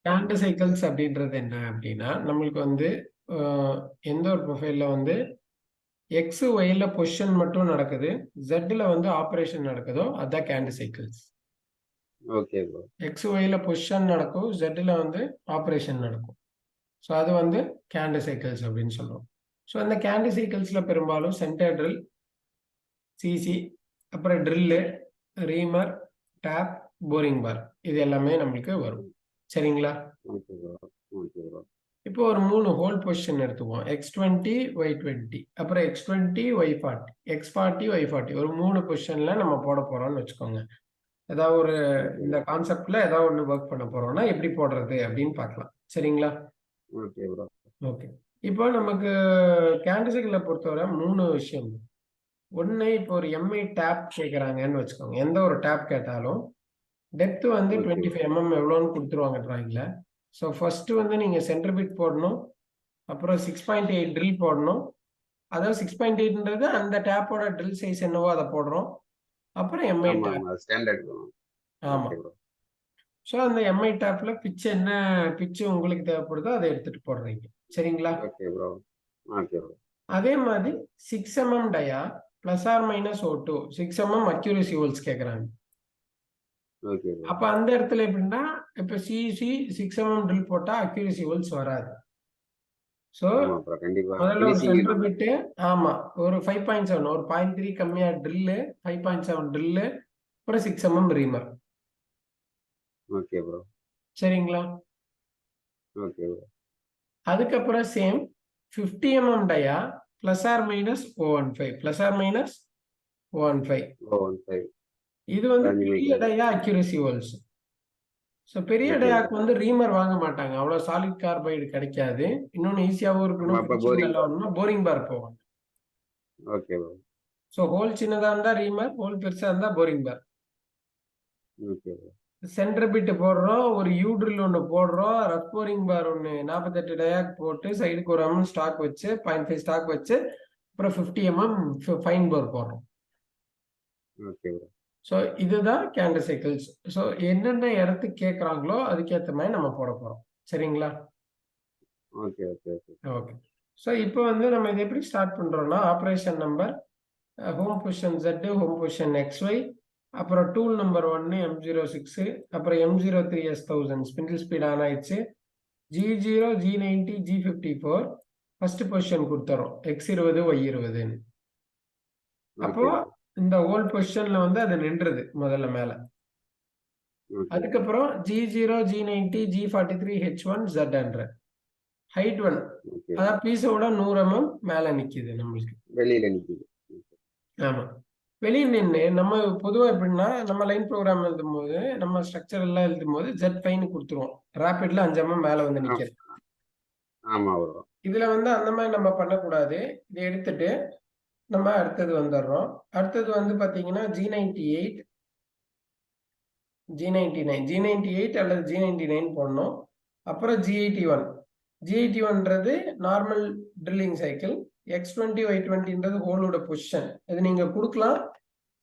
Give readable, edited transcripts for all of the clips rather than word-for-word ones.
Cantt cycles அப்படின்றது என்ன அப்படின்னா, நம்மளுக்கு வந்து எந்த ஒரு ப்ரொஃபைல்ல வந்து எக்ஸ், ஒய்ல பொசிஷன் மட்டும் நடக்குது. ஜெட்ல வந்து ஆப்பரேஷன் நடக்குதோ அதான் canned cycles. Okay bro. X, ஒய்ல பொசிஷன் நடக்கும். ஜெட்ல வந்து ஆப்பரேஷன் நடக்கும். ஸோ அது வந்து கேண்ட் சைக்கிள்ஸ் அப்படின்னு சொல்லுவோம். ஸோ அந்த கேண்ட் சைக்கிள்ஸ்ல பெரும்பாலும் சென்டர் ட்ரில், சிசி, அப்புறம் ட்ரில்லு, ரீமர், டேப், போரிங் பார் இது எல்லாமே நம்மளுக்கு வரும். சரிங்களா? Okay bro. Okay bro. இப்போ ஒரு 3 ஹோல் பொசிஷன் எடுத்துக்குவோம். X20, Y20, அப்புறம் X20, Y40, X40, Y40 ஒரு 3 பொசிஷன்ல நம்ம போட போறோம்னு வச்சுக்கோங்க. ஏதாவது ஒரு இந்த கான்செப்ட்ல ஏதாவது ஒண்ணு ஒர்க் பண்ண போறோம்னா எப்படி போடுறது அப்படின்னு பார்க்கலாம். சரிங்களா? Okay bro. ஓகே. இப்போ நமக்கு கேண்ட் சைக்கிள பொறுத்தவரை 3 விஷயம். ஒண்ணு இப்போ ஒரு எம்ஐ டேப் கேட்கறாங்கன்னு வச்சுக்கோங்க. எந்த ஒரு டேப் கேட்டாலும் டெப்த் வந்து 25 mm எவ்வளோன்னு குடுத்துருவாங்க டிராயிங்ல. ஸோ ஃபர்ஸ்ட் வந்து நீங்க சென்டர் பிட் போடணும். அப்புறம் 6.8 ட்ரில் போடணும். அதாவது 6.8ன்றது அந்த டேப்போட ட்ரில் சைஸ் என்னவோ அத போடுறோம். அப்புறம் எம்ஐ ஆமா, டேப். ஆமா. Standard bro. ஆமா. Okay bro. ஸோ அந்த எம்ஐ டேப்ல பிட்ச் என்ன பிட்ச் உங்களுக்கு தேவைப்படுதோ அத எடுத்துட்டு போடுறீங்க. சரிங்களா? Okay bro. Okay bro. அதே மாதிரி 6 mm dia ±O2 6 mm accuracy holes கேட்கறாங்க. Okay bro. அப்ப அந்த இடத்துல எப்படின்னா, இப்ப சிசி 6 mm ட்ரில் போட்டா அக்யூரசி ஹோல்ஸ் வராது. ஸோ ஆமா ப்ரோ. கண்டிப்பா. முதல்ல ஒரு ஃபினிஷிங் சென்டர் நம்ம பிட்டு ஆமா. ஒரு 5.7 ஒரு 0.3 கம்மியா ட்ரில்லு, 5.7 ட்ரில்லு, அப்புறம் 6 mm ரீமர். Okay bro. சரிங்களா? Okay bro. அதுக்கப்புறம் சேம் 50 mm டயா ±015 ±015. ஓ 15. இது வந்து பெரிய animated. Dia accuracy holes. So பெரிய ஓகே ப்ரோ. டயாக்கு வந்து ரீமர் வாங்க மாட்டாங்க. அவ்வளவு சாலிட் கார்பைடு கிடைக்காது. இன்னொன்னு ஈஸியாவும் நம்ம இருக்கணும். அப்ப ஃபினிஷிங் போரிங் நல்லா வரணும்னா போரிங் பார் போவாங்க. Okay bro. ஸோ ஹோல் சின்னதா இருந்தா ரீமர், ஹோல் பெருசா இருந்தா boring bar. Okay bro. Centre bit போடுறோம். ஒரு யூ ட்ரில் ஒண்ணு போடுறோம். ரஃப் போரிங் பார் ஒண்ணு 48 டயாக் போட்டு சைடுக்கு ஒரு ஸ்டாக் வச்சு 0.5 ஸ்டாக் வச்சு அப்புறம் 50 mm ஃபைன் போர் போடுறோம். Okay bro. ஸோ இதுதான் கேண்ட் சைக்கிள்ஸ். ஸோ என்னென்ன இடத்துக்கு கேட்குறாங்களோ அதுக்கேற்ற மாதிரி நம்ம போட போறோம். சரிங்களா? Okay, okay, okay. Okay. So இப்போ வந்து நம்ம இதை எப்படி ஸ்டார்ட் பண்றோம்னா operation number, home position Z, home position XY, அப்புறம் டூல் நம்பர் 1 M06, அப்புறம் M03S1000 ஸ்பிண்டில் ஸ்பீட் ஆன் ஆயிடுச்சு. G0, G90, G54 first position கொடுத்துறோம். X20, Y20. அப்போ ஓகே ப்ரோ. இந்த ஹோல் பொசிஷன்ல வந்து அது நின்றுது முதல்ல மேல. ஓகே. அதுக்கப்புறம் G0, G90, G43, H1, Z100 height 1 okay. அதாவது பீஸோட 100 mm மேல நிக்குது நம்மளுக்கு. வெளியில நிக்குது. ஆமா. வெளிய நின்னு நம்ம பொதுவா எப்படின்னா, நம்ம லைன் ப்ரோகிராம் எழுதும்போது, நம்ம ஸ்ட்ரக்சர் எல்லாம் எழுதும்போது Z5ன்னு குடுத்துருவோம். ராபிட்ல 5 mm மேல வந்து ஆ நிக்குது. ஆமா ப்ரோ. இதுல வந்து அந்த மாரி நம்ம பண்ணக்கூடாது. இத எடுத்துட்டு நம்ம அடுத்தது வந்துடுறோம். அடுத்தது வந்து பாத்தீங்கன்னா G98, G98 அல்லது G99 போடணும். அப்புறம் G81. G81ன்றது நார்மல் ட்ரில்லிங் சைக்கிள். X20, Y20ன்றது ஹோலோட பொசிஷன். இது நீங்க குடுக்கலாம்.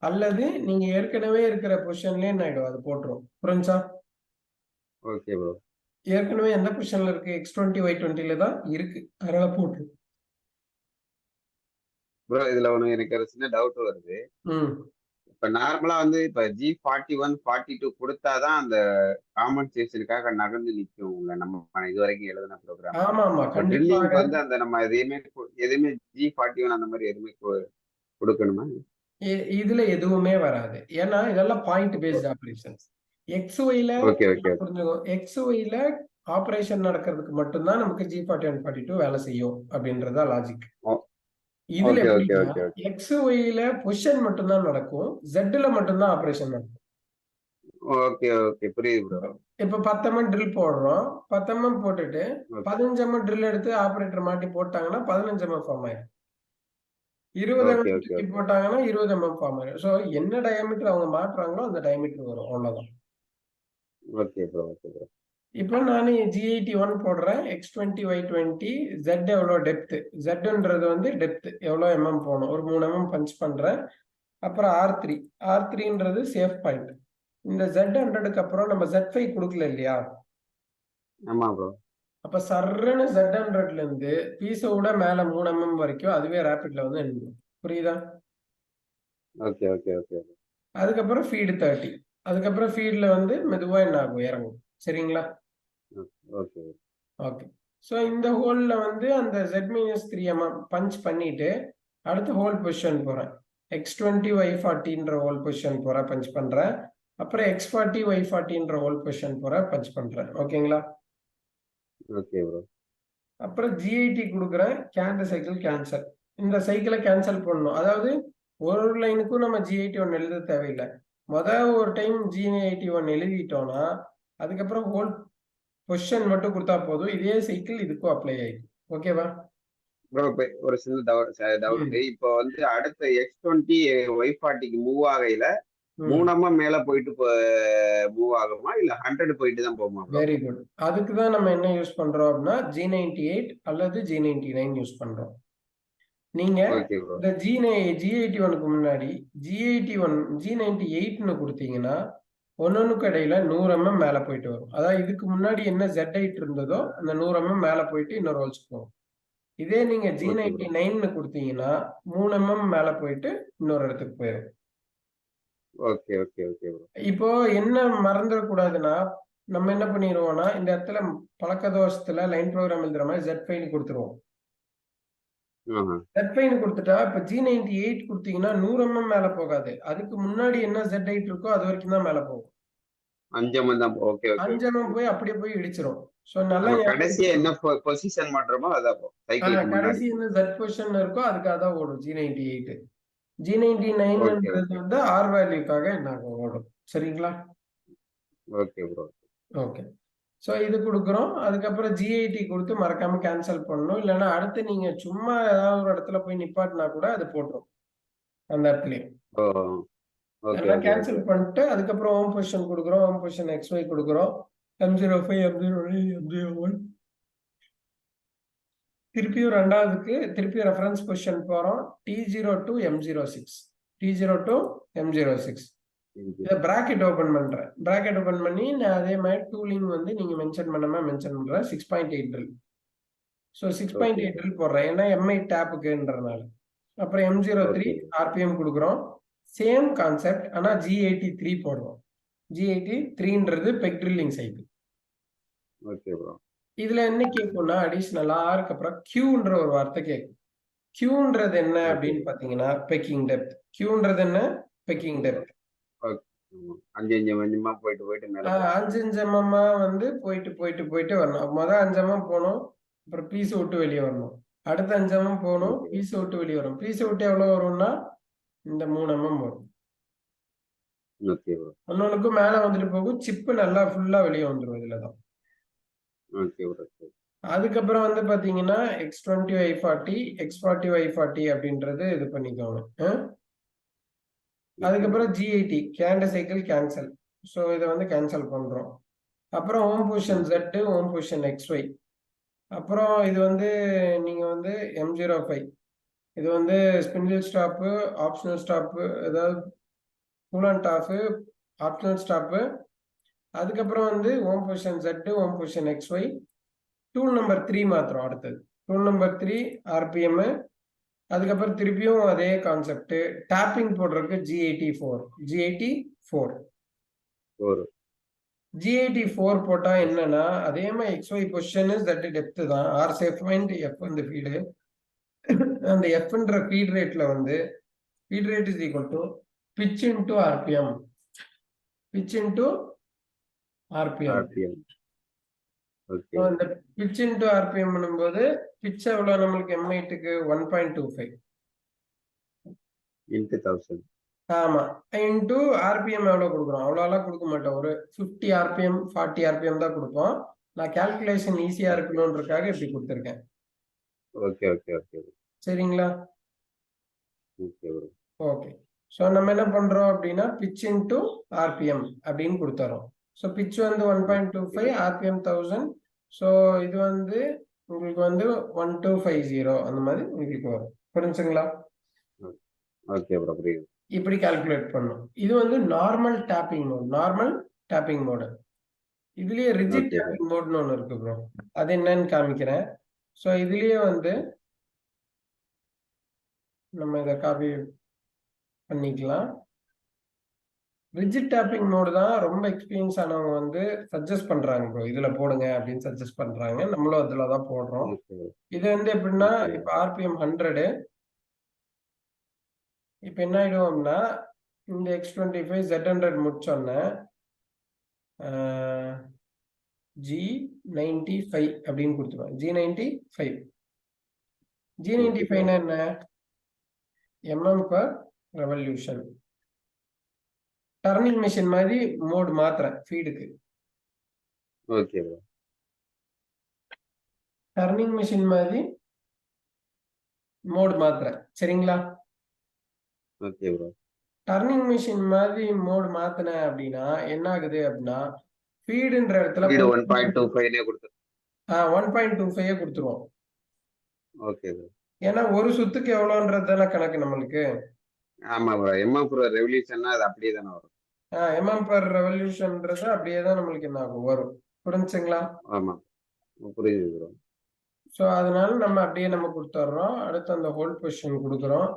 அல்லது நீங்க ஏற்கனவே இருக்கிற பொசிஷன்லயே என்ன ஆயிடும் அது போட்டுரும். புரிஞ்சா? Okay bro. ஏற்கனவே எந்த பொசிஷன்ல இருக்கு? X20, Y20ல தான் இருக்கு. அதனால போட்டுரு. ப்ரோ இதுல ஒண்ணு எனக்கு ஒரு சின்ன டவுட் வருது. ம். இப்ப நார்மலா வந்து இப்ப G41, 42 குடுத்தாதான் அந்த காம்பன்சேஷனுக்காக நகர்ந்து நிக்கும்ல நம்ம இதுவரைக்கும் எழுதின ப்ரோகிராம். ஆமாமா. இப்ப கண்டிப்பாக. ட்ரில்லிங்க்கு வந்து அந்த நம்ம எதையுமே G41 அந்த மாதிரி எதுவுமே குடுக்கணுமா? இதுல எதுவுமே வராது. ஏன்னா இதெல்லாம் பாயிண்ட் பேஸ்ட் ஆப்பரேஷன்ஸ். XYல ஓகே, ஓகே, ஓகே. புரிஞ்சுக்கோ. XYல ஆப்பரேஷன் நடக்கிறதுக்கு மட்டும் தான் நமக்கு G41, 42 வேலை செய்யும் அப்படின்றதா லாஜிக். ஓ இதுல ஓகே, ஓகே, எப்படின்னா ஓகே, ஓகே. XYல பொசிஷன் மட்டும் தான் நடக்கும். Zல மட்டும் தான் ஆப்பரேஷன் நடக்கும். Okay, okay. புரியுது ப்ரோ. இப்ப 10 mm ட்ரில் போடுறோம். 10 mm போட்டுட்டு ஓகே, 15 mm ட்ரில் எடுத்து ஆப்பரேட்டர் மாட்டி போட்டாங்கன்னா 15 mm ஃபார்ம் ஆயிரும். 20 ஓகே, mm ஓகே, தூக்கி ஓகே. போட்டாங்கன்னா 20 mm ஃபார்ம் ஆயிரும். ஸோ என்ன டயாமீட்டர் அவங்க மாட்டுறாங்களோ அந்த டயாமீட்டர் வரும். அவ்வளவுதான். Okay bro, okay bro. இப்போ நானு G81 போடுறேன். X20, Y20, Z எவ்வளோ டெப்த். Zன்றது வந்து டெப்த் எவ்வளோ mm போகணும். ஒரு 3 mm பஞ்ச் பண்றேன். அப்புறம் R3ன்றது சேஃப் பாயிண்ட். இந்த Z100க்கு அப்புறம் நம்ம Z5 கொடுக்கல இல்லையா? ஆமா ப்ரோ. அப்ப சர்ன்னு Z100ல இருந்து பீஸோட மேல 3 mm வரைக்கும் அதுவே ரேபிட்ல வந்து நின்னுடும். புரியுதா? Okay okay okay. அதுக்கப்புறம் ஃபீடு 30. அதுக்கப்புறம் ஃபீட்ல வந்து மெதுவா என்ன ஆகும்? இறங்கும். சரிங்களா? ஓகே. ஓகே. ஸோ இந்த ஹோல்ல வந்து அந்த Z-3 mm பஞ்ச் பண்ணிட்டு அடுத்து ஹோல் பொசிஷன் போறேன். X20 Y40ன்ற ஹோல் பொசிஷன் போறேன், பஞ்ச் பண்றேன். அப்புறம் X40 Y40ன்ற ஹோல் பொசிஷன் போறேன், பஞ்ச் பண்றேன். ஓகேங்களா? Okay bro. அப்புறம் GIT கொடுக்குறேன், சைக்கிள் கேன்சல். இந்த சைக்கிளை கேன்சல் பண்ணணும். அதாவது ஒரு லைனுக்கும் நம்ம GIT 1 எழுத தேவையில்லை. ஒரு டைம் GIT 1 எழுதிட்டோம்னா அதுக்கப்புறம் ஹோல் பொசிஷன் மட்டும் கொடுத்தா போதும். இதே சைக்கிள் இதுக்கும் அப்ளை ஆயிடும். ஓகேவா? ப்ரோ இப்ப ஒரு சின்ன டவுட். இப்போ வந்து அடுத்த X20 Y40க்கு மூவ் ஆகையில 3 mm மேல போயிட்டு மூவ் ஆகுமா இல்ல 100 போயிட்டு தான் போகுமா ப்ரோ? Very good. அதுக்கு தான் நம்ம என்ன யூஸ் பண்றோம் அப்படின்னா G98 அல்லது G99 யூஸ் பண்றோம். நீங்க ஓகே ப்ரோ. இந்த G81க்கு முன்னாடி G98ன்னு கொடுத்தீங்கன்னா ஒன்னொன்னுக்கு இடையில 100 mm மேல போயிட்டு வரும். அதாவது இதுக்கு முன்னாடி என்ன Z8 இருந்ததோ அந்த 100 mm மேல போயிட்டு இன்னொரு ஹோல்ஸ்க்கு போகும். இதே நீங்க G99ன்னு கொடுத்தீங்கன்னா 3 mm மேல போயிட்டு இன்னொரு இடத்துக்கு போயிடும். Okay okay okay bro. இப்போ என்ன மறந்துடக்கூடாதுன்னா நம்ம என்ன பண்ணிடுவோம்னா இந்த இடத்துல பழக்க தோஷத்துல லைன் ப்ரோக்ராம் எழுதுற மாதிரி Z5 கொடுத்துருவோம். Z5 கொடுத்துட்டா இப்ப G98 கொடுத்தீங்கன்னா 100 mm மேல போகாது. அதுக்கு முன்னாடி என்ன Z8 இருக்கோ அது வரைக்கும் தான் மேல போகும். 5 mm தான். Okay okay. 5 mm போய் அப்படியே போய் இடிச்சிரும். சோ நல்லா நம்ம கடைசியா என்ன பொசிஷன் மாற்றமோ அதான் சைக்கிளுக்கு முன்னாடி. கடைசி என்ன Z பொசிஷன் இருக்கோ அதுக்கு அதான் ஓடும் G98. G99ன்றது வந்து R வேல்யூக்காக என்ன ஓடும். சரிங்களா? Okay bro. ஓகே. சோ இது கொடுக்குறோம். அதுக்கப்புறம் GIT கொடுத்து மறக்காம கேன்சல் பண்ணணும். இல்லைன்னா அடுத்து நீங்க சும்மா ஏதாவது ஒரு இடத்துல போய் நிப்பாட்டினா கூட அது போட்டுரும் அந்த இடத்துலயே. எல்லாம் கேன்சல் பண்ணிட்டு அதுக்கப்புறம் ஹோம் பொசிஷன் கொடுக்குறோம். ஹோம் பொசிஷன் XY கொடுக்குறோம். M05 M01 திருப்பியும் ரெண்டாவதுக்கு திருப்பியும் ரெஃபரன்ஸ் பொசிஷன் போறோம். T02 M06 T02 M06 இதை பிராக்கெட் ஓபன் பண்றேன். பிராக்கெட் ஓபன் பண்ணி நான் அதே மாதிரி டூலிங் வந்து நீங்க மென்ஷன் பண்றேன் 6.8 ட்ரில். ஸோ 6.8 ட்ரில் போடுறேன் ஏன்னா MI டேப்புக்குன்றதுனால. அப்புறம் M03 RPM கொடுக்குறோம். சேம் கான்செப்ட் ஆனா G83 போடுறோம். G83ன்றது பெக் ட்ரில்லிங் சைக்கிள். Okay bro. இதுல என்ன கேட்கும்னா அடிஷனலா ஆருக்கு அப்புறம் Qன்ற ஒரு வார்த்தை கேட்கும். Qன்றது என்ன அப்படின்னு பாத்தீங்கன்னா பெக்கிங் டெப்த். Qன்றது என்ன? Begging depth. 5 mm போயிட்டு மேல 5 mm வந்து போயிட்டு வரணும். 5 mm போகணும். அப்புறம் பீஸ் விட்டு வெளியே வரணும். அடுத்த 5 mm போகணும். பீஸ் விட்டு வெளியே வரும். பீஸ் விட்டு எவ்வளவு வரும்னா இந்த 3 mm வரும். ஒன்னொன்னுக்கும் மேல வந்துட்டு போகும். சிப்பு நல்லா ஃபுல்லா வெளியே வந்துடும் இதுலதான். அதுக்கப்புறம் வந்து பாத்தீங்கன்னா X20 Y40 X40 Y40 அப்படின்றது இது பண்ணிக்கோங்க. அதுக்கப்புறம் GIT சைக்கிள் கேன்சல். ஸோ இதை வந்து கேன்சல் பண்றோம். அப்புறம் home position Z, home position XY. அப்புறம் இது வந்து நீங்க வந்து M05 இது வந்து ஸ்பிண்டில் ஸ்டாப்பு, ஆப்ஷனல் ஸ்டாப்பு, ஏதாவது கூலண்ட் ஆஃப், ஆப்ஷனல் ஸ்டாப்பு. அதுக்கப்புறம் வந்து home position Z, home position XY. Tool number 3 மாத்திரம் அடுத்தது. Tool number 3 RPM. அதுக்கப்புறம் திருப்பியும் அதே கான்செப்ட் டாப்பிங் போடுறதுக்கு G84 போட்டா என்னன்னா அதே மாதிரி XY பொசிஷன் Z டெப்த் தான். R சேஃப் பாயிண்ட், F வந்து ஃபீடு. அந்த Fன்ற ஃபீட் ரேட்ல வந்து feed rate is equal to pitch into RPM. pitch into RPM. அந்த pitch into RPM பண்ணும்போது pitch எவ்வளவு நம்மளுக்கு M8க்கு 1.25 into 1000. ஆமா. இன்டு RPM எவ்வளவு கொடுக்குறோம்? அவ்வளோலாம் கொடுக்க மாட்டோம். ஒரு 50 RPM 40 RPM தான் கொடுப்போம். நான் கால்குலேஷன் ஈஸியா இருக்கணும்ன்றதுக்காக இப்படி கொடுத்துருக்கேன். சரிங்களா? ஓகே. ஸோ நம்ம என்ன பண்றோம் அப்படின்னா pitch into RPM அப்படின்னு கொடுத்துறோம். ஸோ pitch வந்து 1.25 RPM 1000. ஸோ இது வந்து உங்களுக்கு வந்து 1250 அந்த மாதிரி உங்களுக்கு வரும். புரிஞ்சுங்களா? Okay bro. இப்படி கால்குலேட் பண்ணும். இது வந்து நார்மல் டேப்பிங் மோடு. இதுலயே ரிஜிட் ஓகே ப்ரோ. டேப்பிங் மோட்னு ஒண்ணு இருக்கு ப்ரோ. அது என்னன்னு காமிக்கிறேன். ஸோ இதுலயே வந்து நம்ம இதை காப்பி பண்ணிக்கலாம். ரிஜிட் டேப்பிங் மோடு தான் ரொம்ப எக்ஸ்பீரியன்ஸ் ஆனவங்க வந்து சஜஸ்ட் பண்றாங்க ப்ரோ. இதுல போடுங்க அப்படின்னு சஜஸ்ட் பண்றாங்க. நம்மளும் அதுல தான் போடுறோம். Okay bro. இது வந்து எப்படின்னா, ஓகே. இப்ப ஆர்பிஎம் 100. இப்ப என்ன ஆயிடுவோம்னா, இந்த X25 Z100 முடிச்சோன்னே G95 அப்படின்னு கொடுத்துருவோம். G95 G95 என்ன mm per revolution. Turning machine மாதிரி மோட் மாத்துறேன் ஃபீடுக்கு. Okay bro. டர்னிங் மிஷின் மாதிரி மோட் மாத்துறேன். சரிங்களா? Okay bro. டர்னிங் மிஷின் மாதிரி மோட் மாத்தினேன் அப்படின்னா என்ன ஆகுது அப்படின்னா, ஃபீடுன்ற இடத்துல ஸ்பீடு 1.25 கொடுத்து. 1.25 கொடுத்துருவோம். Okay bro. ஏன்னா ஒரு சுத்துக்கு எவ்வளோன்றது தானே கணக்கு நம்மளுக்கு. ஆமா ப்ரோ. எம்எம் ப்ரோ ரெவல்யூஷன்னா அது அப்படியே தானே வரும். mm per revolutionன்றது அப்படியே தான் நம்மளுக்கு என்ன ஆகும் வரும். புரிஞ்சுங்களா? ஆமா, புரியுது ப்ரோ. ஸோ அதனால நம்ம அப்படியே நம்ம கொடுத்துட்றோம். அடுத்து அந்த ஹோல்ட் பொசிஷன் கொடுக்குறோம்.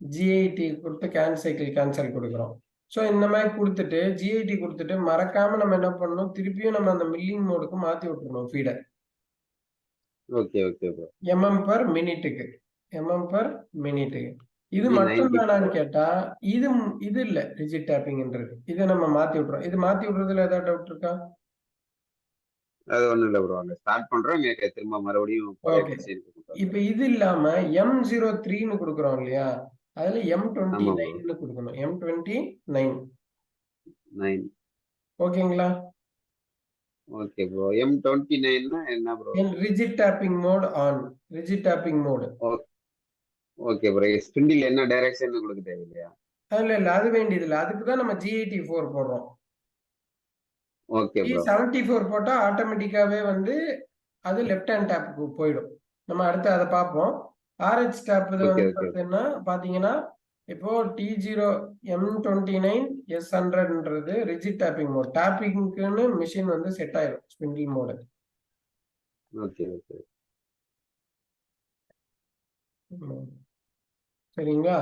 ஜிஐடி கொடுத்து கேன்சல் கொடுக்குறோம். ஸோ இந்த மாதிரி கொடுத்துட்டு ஜிஐடி கொடுத்துட்டு மறக்காம நம்ம என்ன பண்ணணும், திருப்பியும் நம்ம அந்த மில்லிங் மோடுக்கு மாத்தி விட்டுறணும் ஃபீடை. Okay okay bro. mm per மினிட்டுக்கு. இது மட்டும் தானான்னு கேட்டா இது இல்ல ரிஜிட் டேப்பிங்ன்றது. இதை நம்ம மாத்தி விட்டுறோம். இது மாத்தி விடுறதுல ஏதாவது டவுட் இருக்கா? அது ஒண்ணும் இல்ல ப்ரோ. அங்க ஸ்டார்ட் பண்றோம், திரும்ப மறுபடியும் ஓகே. இப்ப இது இல்லாம M03ன்னு கொடுக்குறோம் இல்லையா, அதுல M29ன்னு கொடுக்கணும். M29 ஓகேங்களா? Okay bro. M29னா என்ன bro? Rigid tapping mode on. Rigid tapping mode. Okay bro. Spindle என்ன டைரக்ஷன் கொடுக்க தேவையில்லையா? இல்ல அது வேண்டியது இல்ல. அதுக்கு தான் நம்ம G84 போடுறோம். Okay bro. G74 போட்டா ஆட்டோமேட்டிக்காவே வந்து அது லெஃப்ட் ஹேண்ட் டேப்புக்கு போயிடும். நம்ம அடுத்து அதை பார்ப்போம். RH டேப் இது வந்து பாத்தீங்கன்னா இப்போ T0 M29 S100ன்றது ரிஜிட் டேப்பிங் மோட். டேப்பிங்க்குன்னு மிஷின் வந்து செட் ஆயிடும் ஸ்பிண்டில் மோடு. Okay okay. சரிங்களா?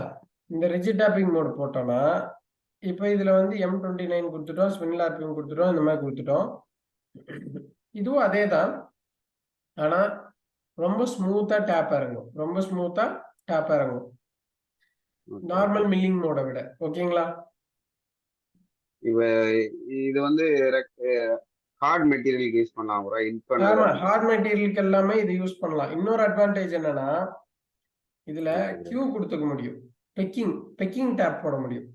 இந்த ரிஜிட் டேப்பிங் மோட் போட்டோம்னா இப்போ இதுல வந்து M29 கொடுத்துட்டோம், ஸ்பிண்டில் ஆர்பிஎம் கொடுத்துட்டோம், இந்த மாதிரி கொடுத்துட்டோம். இதுவும் அதே தான். ஆனா ரொம்ப ஸ்மூத்தா டேப் இறங்கும். நார்மல் மில்லிங் மோட விட. ஓகேங்களா? இது வந்து ஹார்ட் மெட்டீரியல் யூஸ் பண்ணலாம் ப்ரோ. ஆமா, ஹார்ட் மெட்டீரியலுக்கு எல்லாமே இது யூஸ் பண்ணலாம். இன்னொரு அட்வான்டேஜ் என்னன்னா, இதுல கியூ கொடுத்துக்க முடியும். பெக்கிங் டேப் போட முடியும்.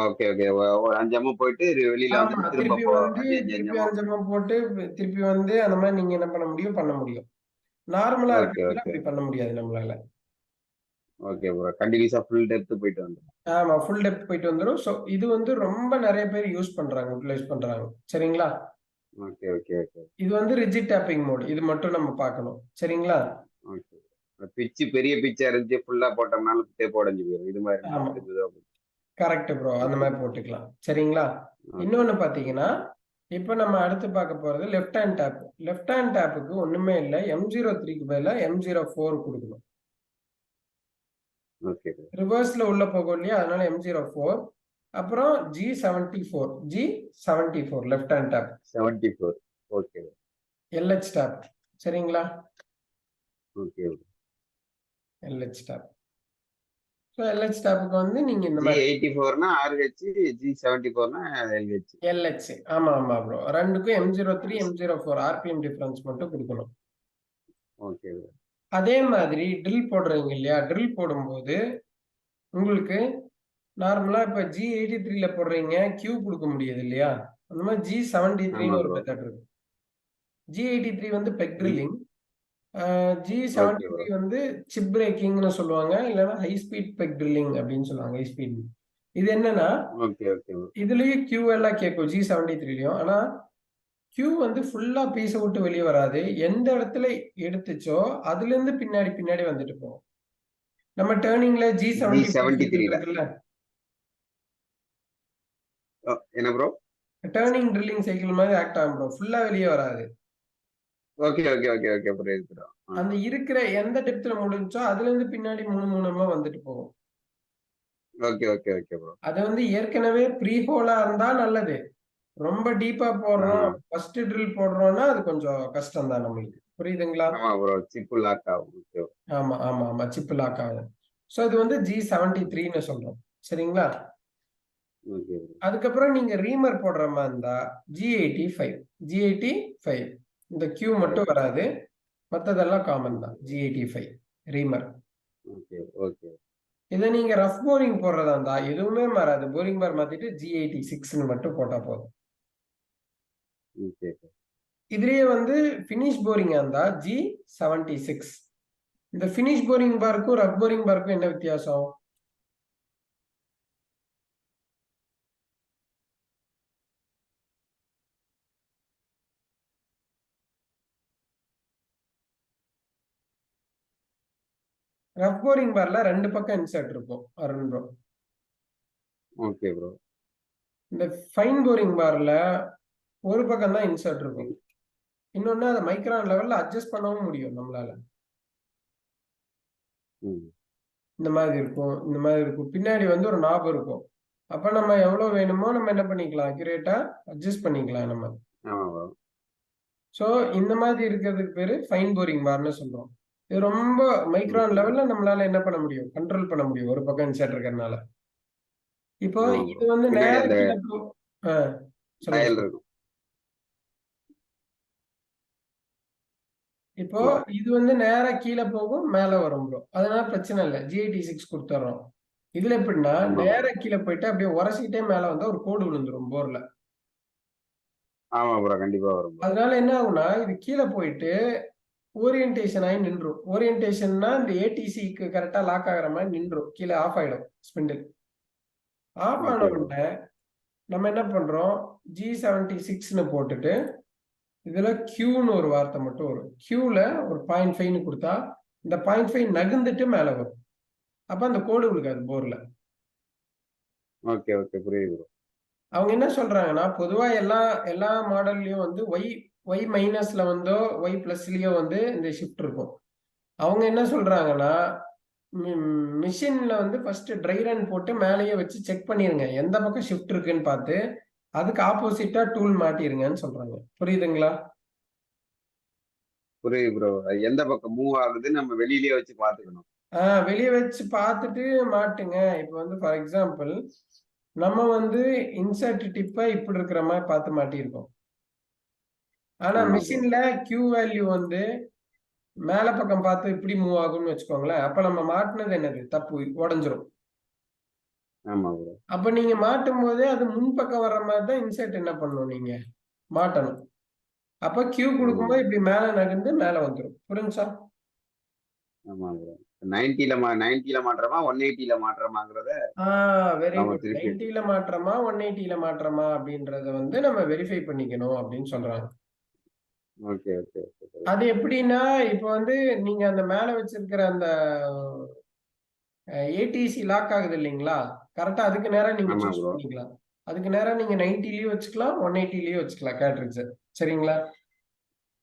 Okay okay. ஒரு 5 mm போயிட்டு வெளியில வந்து திருப்பி 5 mm போட்டு திருப்பி வந்து அந்த மாதிரி நீங்க என்ன பண்ண முடியும். நார்மலா இருக்கிறதுல அப்படி பண்ண முடியாது நம்மளால. Okay bro. கண்டினியூஸா ஃபுல் டெப்த் போயிட்டு வந்துரும். ஆமா, ஃபுல் டெப்த் போயிட்டு வந்துரும். சோ இது வந்து ரொம்ப நிறைய பேர் யூட்டிலைஸ் பண்றாங்க. சரிங்களா? Okay okay okay. இது வந்து ரிஜிட் டேப்பிங் மோட். இது மட்டும் நம்ம பார்க்கணும். சரிங்களா? ஓகே. பிட்ச் பெரிய பிட்சா இருந்துச்சு ஃபுல்லா போட்டோம்னால டேப் உடைஞ்சு போயிடும். இது மாதிரி கரெக்ட் ப்ரோ. அந்த மாதிரி போட்டுக்கலாம். சரிங்களா? இன்னொன்னு பாத்தீங்கன்னா, இப்ப நம்ம அடுத்து பார்க்க போறது left hand tap. Left hand டேப்புக்கு ஒண்ணுமே இல்ல. M03க்கு பதிலா M04 கொடுக்கணும். ஓகே. ரிவர்ஸ்ல உள்ள போகும் இல்லையா, அதனால M04. அப்புறம் G74 left hand tap. 74. Okay. LH tap. சரிங்களா? Okay. LH tap. So LH டேப்புக்கு வந்து நீங்க இந்த மாதிரி G84னா RH, G74னா LH. LH. ஆமா ப்ரோ. ரெண்டுக்கும் M03 M04 RPM டிஃபரன்ஸ் மட்டும் கொடுக்கணும். ஓகே. அதே மாதிரி ட்ரில் போடுறீங்க இல்லையா, ட்ரில் போடும்போது உங்களுக்கு நார்மலா இப்ப G83ல போடுறீங்க, கியூ கொடுக்க முடியாது இல்லையா, அந்த மாதிரி G73ன்னு ஒரு மெத்தட் இருக்கு. G83 வந்து பெக் ட்ரில்லிங், G73 வந்து சிப் பிரேக்கிங்னு சொல்லுவாங்க, இல்லைன்னா ஹை ஸ்பீட் பெக் ட்ரில்லிங் அப்படின்னு சொல்லுவாங்க. ஹை ஸ்பீட் இது என்னன்னா, இதுலயும் கியூ எல்லாம் கேட்கும் G73லயும். ஆனா கியூ வந்து ஃபுல்லா பீஸை விட்டு வெளியே வராது. எந்த இடத்துல எடுத்துச்சோ அதுல இருந்து பின்னாடி வந்துட்டு போகும். நம்ம டேர்னிங்ல G75 G73 ல இருக்குல்ல, என்ன ப்ரோ? டேர்னிங் ட்ரில்லிங் சைக்கிள் மாதிரி ஆக்ட் ஆகும் ப்ரோ. ஃபுல்லா வெளியே வராது. ஓகே ஓகே ஓகே ஓகே புரியுது ப்ரோ. அந்த இருக்கிற எந்த டெப்த்ல முடிஞ்சோ அதுல இருந்து பின்னாடி 3 வந்துட்டு போகும். Okay okay okay bro. அது வந்து ஏற்கனவே ப்ரீ ஹோலா இருந்தா நல்லது. ரொம்ப டீப்பா போடுறோம், ஃபர்ஸ்ட் ட்ரில் போடுறோம்னா அது கொஞ்சம் கஷ்டம் தான் நம்மளுக்கு. புரியுதுங்களா? ஆமா ப்ரோ, சிப்பு லாக் ஆகும். ஓகே ஆமா ஆமா ஆமா சிப் லாக் ஆகும். ஸோ இது வந்து G73ன்னு சொல்றோம். சரிங்களா? ஓகே. அதுக்கப்புறம் நீங்க ரீமர் போடுற மாதிரி இருந்தா G85 G85 இந்த Q மட்டும் வராது, மற்றதெல்லாம் காமன் தான். G85 ரீமர். Okay okay. இதை நீங்க ரஃப் போரிங் போடுறதா இருந்தா எதுவுமே மாறாது, போரிங் பார் மாத்திட்டு G86ன்னு மட்டும் போட்டா போதும். ஓகே. இதுலயே வந்து ஃபினிஷ் போரிங்கா இருந்தா G76. இந்த ஃபினிஷ் போரிங் பார்க்கும் ரஃப் போரிங் பார்க்கும் என்ன வித்தியாசம்? ரஃப் போரிங் பார்ல 2 பக்கம் இன்சர்ட் இருக்கும் அருண் ப்ரோ. Okay bro. இந்த ஃபைன் போரிங் பார்ல ஒரு பக்கம் தான் இன்சர்ட் இருக்கும். இன்னொன்னு அதை மைக்ரான் லெவல்ல அட்ஜஸ்ட் பண்ணவும் முடியும் நம்மளால. இந்த மாதிரி இருக்கும், இந்த மாதிரி இருக்கும். பின்னாடி வந்து ஒரு நாப் இருக்கும். அப்ப நம்ம எவ்வளவு வேணுமோ நம்ம என்ன பண்ணிக்கலாம், அக்யூரேட்டா அட்ஜஸ்ட் பண்ணிக்கலாம் நம்ம. சோ இந்த மாதிரி இருக்கிறதுக்கு பேரு ஃபைன் போரிங் பார்னு சொல்றோம். இது ரொம்ப மைக்ரான் லெவல்ல நம்மளால என்ன பண்ண முடியும், கண்ட்ரோல் பண்ண முடியும் ஒரு பக்கம் இன்சர்ட் இருக்கிறதுனால. இப்போ இது வந்து நேரா கீழே சொல்லுங்க. இப்போ இது வந்து நேரா கீழே போகும், மேல வரும் ப்ரோ. அதனால பிரச்சனை இல்லை, G86 கொடுத்துறோம். இதுல எப்படின்னா நேரா கீழே போயிட்டு அப்படியே உரசிக்கிட்டே மேல வந்தா ஒரு கோடு விழுந்துரும் போர்ல. ஆமா ப்ரோ, கண்டிப்பா வரும். அதனால என்ன ஆகும்னா இது கீழே போயிட்டு ஓரியன்டேஷன் ஆகி நின்றும். ஓரியன்டேஷன்னா இந்த ஏடிசிக்கு கரெக்டா லாக் ஆகிற மாதிரி நின்றும், கீழே ஆஃப் ஆயிடும் ஸ்பிண்டில். ஆஃப் ஆன உடனே நம்ம என்ன பண்றோம், G76ன்னு போட்டுட்டு இதுல Qன்னு ஒரு வார்த்தை மட்டும் வரும். Qல ஒரு 0.5ன்னு கொடுத்தா இந்த 0.5 நகுந்துட்டு மேல வரும். அப்ப அந்த கோடு விழுக்காது போர்ல. ஓகே ஓகே புரியுது. அவங்க என்ன சொல்றாங்கன்னா பொதுவா எல்லா மாடல்லயும் வந்து ஒய் மைனஸ்ல வந்தோ ஒய் பிளஸ்லயோ வந்து இந்த ஷிஃப்ட் இருக்கும். அவங்க என்ன சொல்றாங்கன்னா மிஷின்ல வந்து ஃபர்ஸ்ட் ட்ரை ரன் போட்டு மேலேயே வச்சு செக் பண்ணிருங்க, எந்த பக்கம் ஷிஃப்ட் இருக்குன்னு பார்த்து அதுக்கு ஆப்போசிட்டா டூல் மாட்டிருங்கன்னு சொல்றாங்க. புரியுதுங்களா? புரியுது ப்ரோ. எந்த பக்கம் மூவ் ஆகுதுன்னு நம்ம வெளியிலேயே வச்சு பாத்துக்கணும். வெளியே வச்சு பார்த்துட்டு மாட்டுங்க. இப்ப வந்து ஃபார் எக்ஸாம்பிள் நம்ம வந்து இன்சர்ட் டிப்பை இப்படி இருக்கிற மாதிரி பார்த்து மாட்டியிருக்கோம். ஆனா மிஷின்ல Q வேல்யூ வந்து மேல பக்கம் பார்த்து இப்படி மூவ் ஆகும்னு வச்சுக்கோங்களேன். அப்ப நம்ம மாட்டினது என்னது, தப்பு, உடஞ்சிரும். அப்ப நீங்க மாட்டும் போதே அது முன்பக்கம் வர்ற மாதிரி தான் இன்சர்ட் என்ன பண்ணணும், நீங்க மாட்டணும். அப்ப Q கொடுக்கும்போது இப்படி மேல நகர்ந்து மேல வந்துடும். புரிஞ்சா? ஆமா ப்ரோ. 90ல மாற்றமா 180ல மாற்றமாங்கறத வெரி குட். 90ல மாற்றமா 180ல மாற்றமா அப்படின்றத வந்து நம்ம வெரிஃபை பண்ணிக்கணும் அப்படின்னு சொல்றாங்க. Okay okay. அது எப்படின்னா இப்ப வந்து நீங்க அந்த மேல வச்சிருக்கிற அந்த ஏடிசி லாக் ஆகுது இல்லைங்களா, கரெக்டா அதுக்கு நேரா நீங்க சூஸ் பண்ணிக்கலாம். அதுக்கு நேரா நீங்க 90லயும் வச்சுக்கலாம் 180லயும் வச்சுக்கலாம் கேட்ரிட்ஜ். சரிங்களா?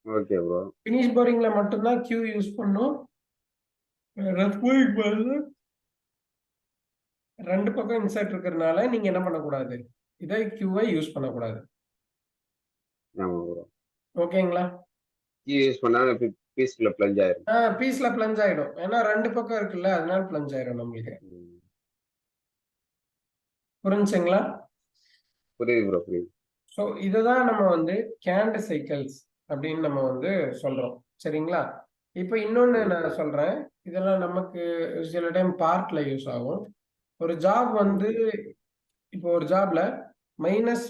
Okay bro. ஃபினிஷ் போரிங்ல மட்டும்தான் Q யூஸ் பண்ணும். ரஃப் போரிங் பாருங்க 2 பக்கம் இன்சர்ட் இருக்கிறதுனால நீங்க என்ன பண்ணக்கூடாது, இதை Qவை யூஸ் பண்ணக்கூடாது. ஓகேங்களா? யூஸ் பண்ணா பீஸ்ல பிளஞ்ச் ஆயிடும். பீஸ்ல பிளஞ்ச் ஆயிடும். ஏன்னா 2 பக்கம் இருக்குல்ல, அதனால பிளஞ்ச் ஆயிடும் நம்மளுக்கு. புரிஞ்சுங்களா? புரியுது ப்ரோ, புரியுது. ஸோ இதுதான் நம்ம வந்து கேண்ட் சைக்கிள்ஸ் அப்படின்னு நம்ம வந்து சொல்றோம். சரிங்களா? இப்போ இன்னொன்னு நான் சொல்றேன், இதெல்லாம் நமக்கு சில டைம் பார்ட்ல யூஸ் ஆகும். ஒரு ஜாப் வந்து இப்போ ஒரு ஜாப்ல மைனஸ்,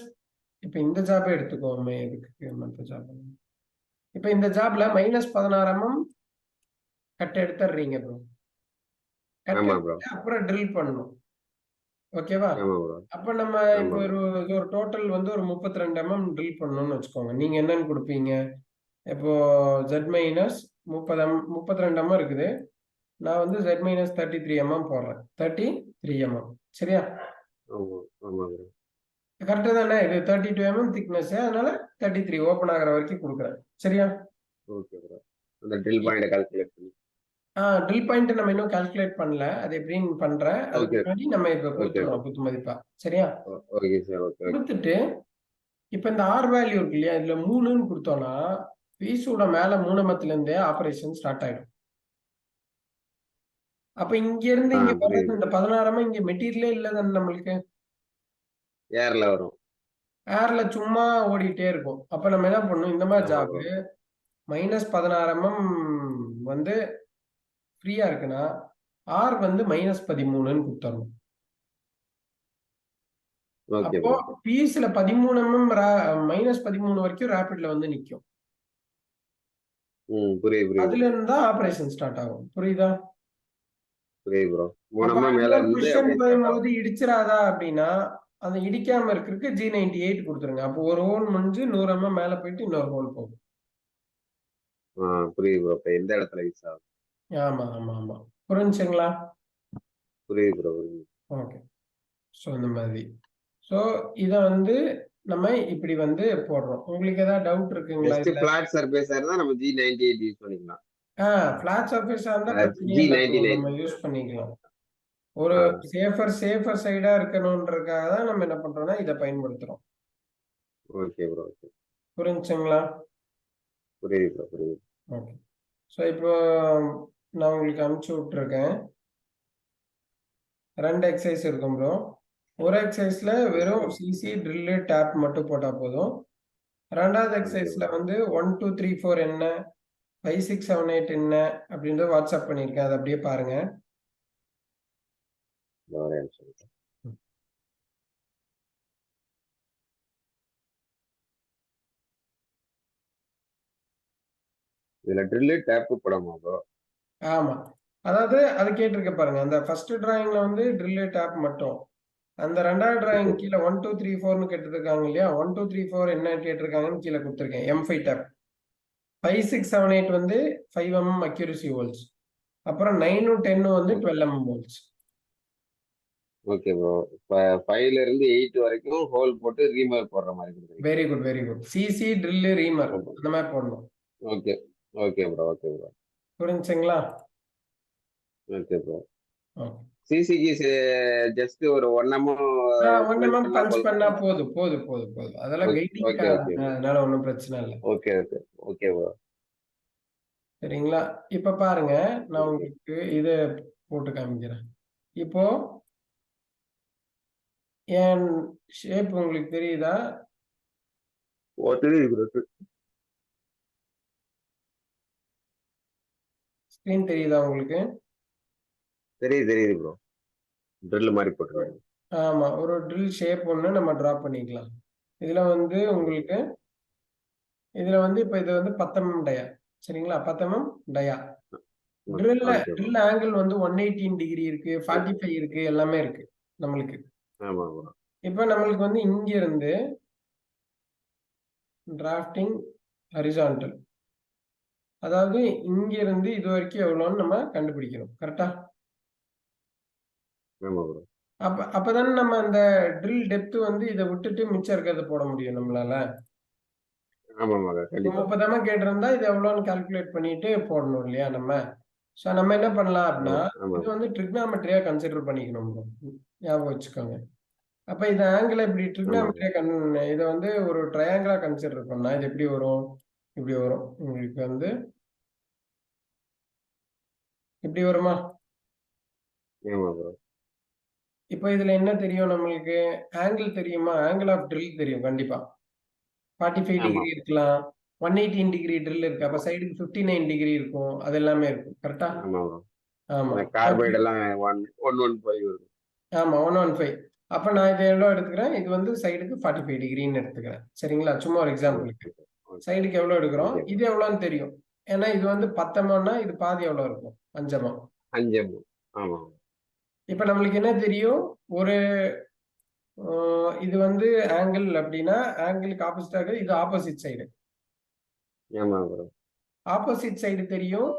இப்போ இந்த ஜாபே எடுத்துக்கோமே, எதுக்கு மற்ற ஜாப். இப்போ இந்த ஜாப்ல -16 mm கட் எடுத்துறீங்க ப்ரோ. அப்புறம் ட்ரில் பண்ணணும். ஓகேவா? அப்ப நம்ம இப்போ ஒரு டோட்டல் வந்து ஒரு 32 mm ட்ரில் பண்ணணும்னு வச்சுக்கோங்க. நீங்க என்னன்னு கொடுப்பீங்க, இப்போ Z - 32 mm இருக்குது. நான் வந்து Z minus 33 mm போடுறேன். 33 mm. சரியா? ஆமா ஆமா ப்ரோ. கரெக்டா தானே? இது 32 mm திக்னஸ். அதனால 33 ஓப்பன் ஆகுற வரைக்கும் கொடுக்குறேன். சரியா? Okay bro. அந்த ட்ரில் பாயிண்ட கால்குலேட் பண்ணி. ட்ரில் பாயிண்ட் நம்ம இன்னும் கால்குலேட் பண்ணல. அது எப்படின்னு பண்றேன். அதுக்கு ஓகே முன்னாடி நம்ம இப்ப ஓகே கொடுத்துறோம் குத்து மதிப்பா. சரியா? Okay sir. Okay okay. கொடுத்துட்டு இப்ப இந்த ஆர் வேல்யூ இருக்கு இல்லையா? இதுல 3ன்னு கொடுத்தோம்னா பீஸோட மேல 3 இருந்தே ஆபரேஷன் ஸ்டார்ட் ஆயிடும். அப்ப இங்க இருந்து இங்க வர்றது புரியுது. இந்த 16 இங்க மெட்டீரியலே இல்ல தானே நம்மளுக்கு. ஏர்ல வரும். ஏர்ல சும்மா ஓடிட்டே இருக்கும். அப்ப நம்ம என்ன பண்ணணும்? இந்த மாதிரி ஆமா ஜாப் ப்ரோ. -16 வந்து ஃப்ரீயா இருக்குன்னா ஆர் வந்து -13ன்னு கொடுத்துடணும். ஓகே அப்போ ப்ரோ. பீஸ்ல 13 -13 வரைக்கும் ரேபிட்ல வந்து நிக்கும். புரியுது புரியுது அதுல ப்ரோ. இருந்து தான் ஆபரேஷன் ஸ்டார்ட் ஆகும். புரியுதா? புரியுது ப்ரோ. அப்ப 3 மேல இன்னொரு இருந்து பொசிஷன் அப்படியே ஸ்டார்ட் ஆகும். போகும்போது இடிச்சிராதா அப்படின்னா அந்த இடிக்காம இருக்கிறதுக்கு G98 கொடுத்துருங்க. அப்போ ஒரு ஹோல் முடிஞ்சு 100 மேல போயிட்டு இன்னொரு ஹோல் போகும். புரியுது ப்ரோ. இப்ப எந்த இடத்துல யூஸ் ஆகும்? ஆமா ஆமா ஆமா. புரிஞ்சுங்களா? புரியுது ப்ரோ. புரியுது. ஓகே. ஸோ இந்த மாதிரி. ஸோ இத வந்து நம்ம இப்படி வந்து போடுறோம். உங்களுக்கு ஏதாவது டவுட் இருக்குங்களா ஜஸ்ட் இதுல? பிளாட் சர்ஃபேஸா இருந்தா நம்ம G98 யூஸ் பண்ணிக்கலாம். ஃபிளாட் சர்ஃபேஸா இருந்தா பிரச்சனையே இல்ல ப்ரோ. G99. நம்ம யூஸ் பண்ணிக்கலாம். ஒரு ஆ சேஃபர் சைடா இருக்கணும்ன்றதுக்காக தான் நம்ம என்ன பண்றோம்னா இத பயன்படுத்துறோம். Okay bro. ஓகே. புரிஞ்சுங்களா? புரியுது ப்ரோ. புரியுது. ஓகே. ஸோ இப்போ நான் உங்களுக்கு அனுப்பிச்சு விட்டுருக்கேன். 2 எக்ஸசைஸ் இருக்கும் ப்ரோ. ஒரு எக்ஸசைஸ்ல வெறும் ஓகே. சிசி, ட்ரில்லு, டேப் மட்டும் போட்டா போதும். 2வது ஓகே எக்ஸசைஸ்ல ப்ரோ. வந்து 1, 2, 3, 4 என்ன, 5, 6, 7, 8 என்ன அப்படின்றத வாட்ஸ்அப் பண்ணியிருக்கேன். அத அப்படியே பாருங்க. ஒரே நிமிஷம். இதுல ட்ரில்லு டேப்பு போடாமா ப்ரோ? ஆமா. அதாவது அது கேட்டிருக்க பாருங்க. அந்த ஃபர்ஸ்ட் டிராயிங்ல வந்து ட்ரில்லு, டேப் மட்டும். அந்த 2வது ஓகே டிராயிங் ப்ரோ. கீழ 1, 2, 3, 4ன்னு கேட்டிருக்காங்க இல்லையா? 1, 2, 3, 4 என்ன கேட்டிருக்காங்கன்னு கீழ குடுத்துருக்கேன். M5 tape. 5, 6, 7, 8 வந்து 5 அக்யூரசி ஹோல்ஸ். அப்புறம் 9, 10 வந்து 12 ஹோல்ஸ். Okay bro. இப்ப 5ல இருந்து 8 வரைக்கும் ஹோல் போட்டு ரீமார்க் போடுற மாதிரி கொடுக்குறீங்க. Very good, very good. CC, drill, reamer அந்த மாதிரி போடணும். Okay okay bro. Okay bro. புரிஞ்சுங்களா? Okay bro. ஓகே. சிசிக்கு ஜஸ்ட் ஒரு 1 ஒன் பஞ்ச் எம்எம் பண்ணா பஞ்ச் போதுமா? பண்ணா போதும். அதெல்லாம் ஓகே ஓகே கைடிங்காக ஓகே அதனால ஒண்ணும் பிரச்சனை இல்ல. Okay okay okay bro. சரிங்களா? இப்ப பாருங்க, நான் ஓகே. உங்களுக்கு இத போட்டு காமிக்கிறேன். இப்போ என் ஷேப் உங்களுக்கு தெரியுதா? தெரியுது ப்ரோ. ஸ்கிரீன் தெரியுதா உங்களுக்கு? தெரியுது தெரியுது ப்ரோ. ட்ரில் மாதிரி போட்டுருவாங்க. ஆமா. ஒரு ட்ரில் ஷேப் ஒண்ணு நம்ம டிரா பண்ணிக்கலாம். இதுல வந்து ஓகே. உங்களுக்கு இதுல வந்து இப்ப இது வந்து 10 டயா. சரிங்களா? 10 dia. Okay bro. Drill angle வந்து 118 டிகிரி இருக்கு, 45 இருக்கு, எல்லாமே இருக்கு நம்மளுக்கு. ஆமா ப்ரோ. இப்ப நம்மளுக்கு வந்து இங்க இருந்து டிராஃப்டிங் ஹரிசான்டல். அதாவது இங்க இருந்து இது வரைக்கும் எவ்வளோன்னு நம்ம கண்டுபிடிக்கணும். கரெக்ட்டா? ஆமா ப்ரோ. அப்பதானே நம்ம அந்த ட்ரில் டெப்த் வந்து இத விட்டுட்டு மிச்சம் இருக்கிறத போட முடியும் நம்மளால. ஆமாமா இப்போ கண்டிப்பா. 30 கேட்டிருந்தா இது எவ்வளோன்னு கால்குலேட் பண்ணிட்டு போடணும் இல்லையா நம்ம? ஸோ நம்ம என்ன பண்ணலாம் அப்படின்னா, ஆமா. இது வந்து ட்ரிக்னாமெட்ரியா கன்சிடர் பண்ணிக்கணும் ப்ரோ. ஞாபகம் வச்சுக்கோங்க. அப்ப இந்த ஆங்கிள இப்படி ஆமா. ட்ரிக்னாமெட்ரியா இத வந்து ஒரு ட்ரையாங்கிளா கன்சிடர் பண்ணா இது எப்படி வரும்? இப்படி வரும். உங்களுக்கு வந்து இப்படி வருமா? ஆமா ப்ரோ. இப்ப இதுல என்ன தெரியும் நம்மளுக்கு? ஆங்கிள் தெரியுமா? ஆங்கிள் ஆஃப் ட்ரில் தெரியும் கண்டிப்பா. 45 ஆமா டிகிரி ப்ரோ. இருக்கலாம். 118 டிகிரி ட்ரில் இருக்கு. அப்ப ஆமா. சைடுக்கு 59 டிகிரி இருக்கும். அது எல்லாமே இருக்கும். கரெக்ட்டா? ஆமா ப்ரோ. ஆமா. இந்த கார்பைடு எல்லாம் 115 வரும். ஆமா 115. அப்ப நான் இத எவ்வளோ எடுத்துக்கிறேன்? இது வந்து சைடுக்கு 45 டிகிரின்னு எடுத்துக்கிறேன். சரிங்களா? சும்மா ஒரு எக்ஸாம்பிளுக்கு. ஓகே. ஓகே. சைடுக்கு எவ்வளோ எடுக்கிறோம்? Okay bro. இது எவ்வளோன்னு தெரியும். ஏன்னா இது வந்து 10 எம்எம்னா இது பாதி எவ்வளோ இருக்கும்? 5 எம்எம். 5 ஆமா. இப்ப நம்மளுக்கு என்ன தெரியும்? ஒரு அ இது வந்து ஆங்கிள் அப்டின்னா, ஆங்கிளுக்கு ஆப்போசிட்டா இது ஆப்போசிட் சைடு. ஆமா ப்ரோ. ஆப்போசிட் சைடு தெரியும்.